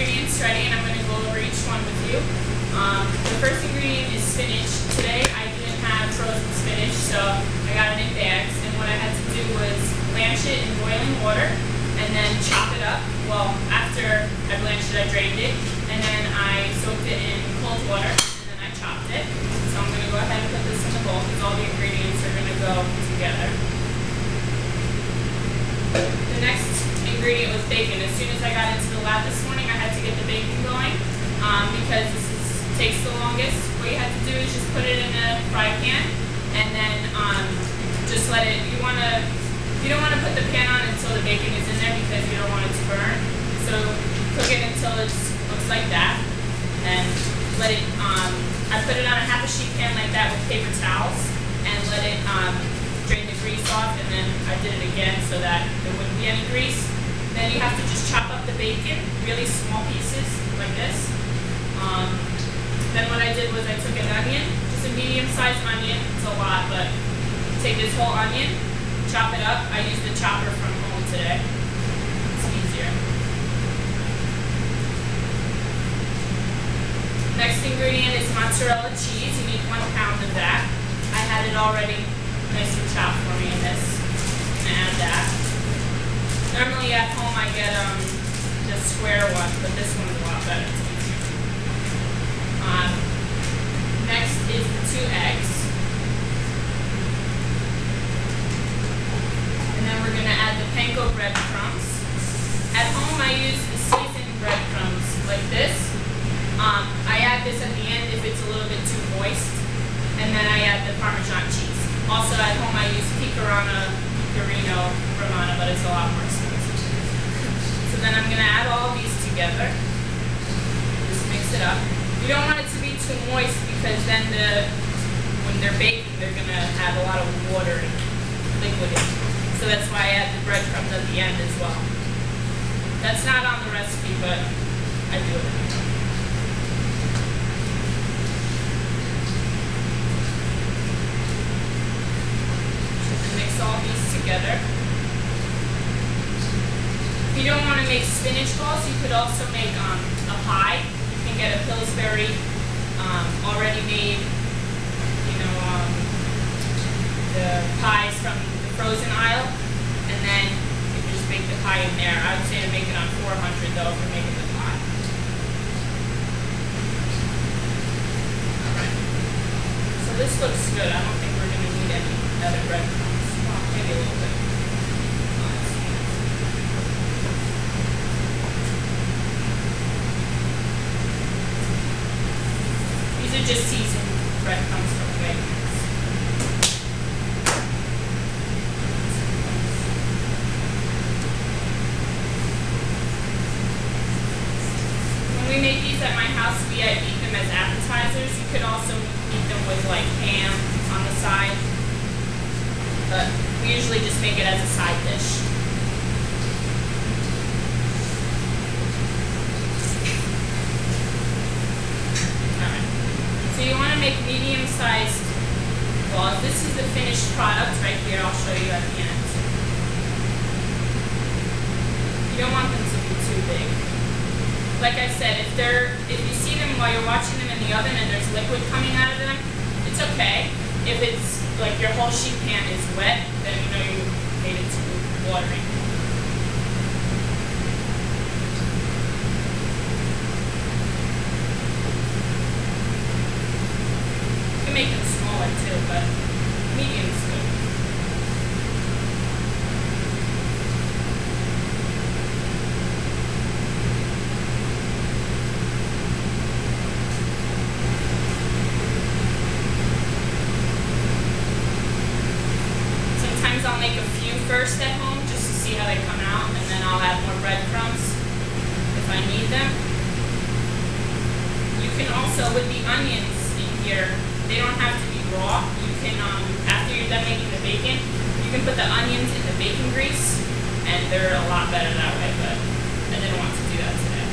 ingredients ready, and I'm going to go over each one with you. The first ingredient is spinach. Today I didn't have frozen spinach, so I got it in bags, and what I had to do was blanch it in boiling water and then chop it up. Well, after I blanched it, I drained it, and then I soaked it in cold water, and then I chopped it. So I'm going to go ahead and put this in the bowl because all the ingredients are going to go together. The next ingredient was bacon. As soon as I got into the lab this morning, I had to get the bacon going because takes the longest. What you have to do is just put it in a fry pan and then just let it. You don't want to put the pan on until the bacon is in there because you don't want it to burn. So cook it until it looks like that, and let it. I put it on a half a sheet pan like that with paper towels and let it drain the grease off, and then I did it again so that there wouldn't be any grease. Then you have to just chop up the bacon, really small pieces like this. Then what I did was I took an onion, just a medium-sized onion. It's a lot, but take this whole onion, chop it up. I used the chopper from home today. It's easier. Next ingredient is mozzarella cheese. You need 1 pound of that. I had it already nice and chopped for me in this. I'm going to add that. Normally at home I get the square one, but this one's a lot better. It's easier. Next is the 2 eggs. And then we're going to add the panko breadcrumbs. At home I use the seasoned breadcrumbs like this. I add this at the end if it's a little bit too moist. And then I add the Parmesan cheese. Also at home I use Pecorino Romano, but it's a lot more expensive. So then I'm going to add all these together. Just mix it up. You don't want it to be too moist because then when they're baking they're going to have a lot of water and liquid in. So that's why I add the breadcrumbs at the end as well. That's not on the recipe, but I do it. Mix all these together. If you don't want to make spinach balls, you could also make a pie. You can get a Pillsbury already made, the pies from the frozen aisle, and then you can just make the pie in there. I would say to make it on 400 though if you're making the pie. Alright. So this looks good. I don't think we're going to need any other breadcrumbs. Well, maybe a little bit. These are just seasoned breadcrumbs from Wegmans. When we make these at my house, we eat them as appetizers. You could also eat them with like ham on the side, but we usually just make it as a side dish. So you want to make medium-sized balls. This is the finished product right here. I'll show you at the end. You don't want them to be too big. Like I said, if you see them while you're watching them in the oven and there's liquid coming out of them, it's okay. If it's like your whole sheet pan is wet, then you know you made it too watery. Make them smaller too, but medium is good. Sometimes I'll make a few first at home just to see how they come out, and then I'll add more breadcrumbs if I need them. You can also, with the onions in here, they don't have to be raw. You can, after you're done making the bacon, you can put the onions in the bacon grease, and they're a lot better that way, but I didn't want to do that today.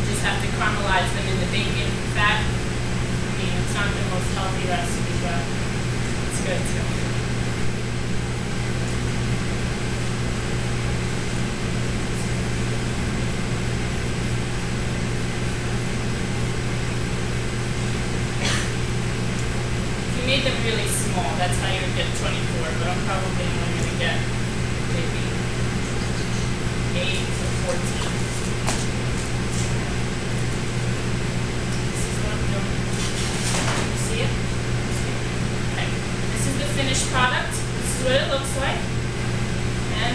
You just have to caramelize them in the bacon fat. I mean, it's not the most healthy recipe, but it's good too. them really small. That's how you would get 24, but I'm probably only going to get maybe 8 or 14. This is what I'm doing. You see it? Okay. This is the finished product. This is what it looks like. And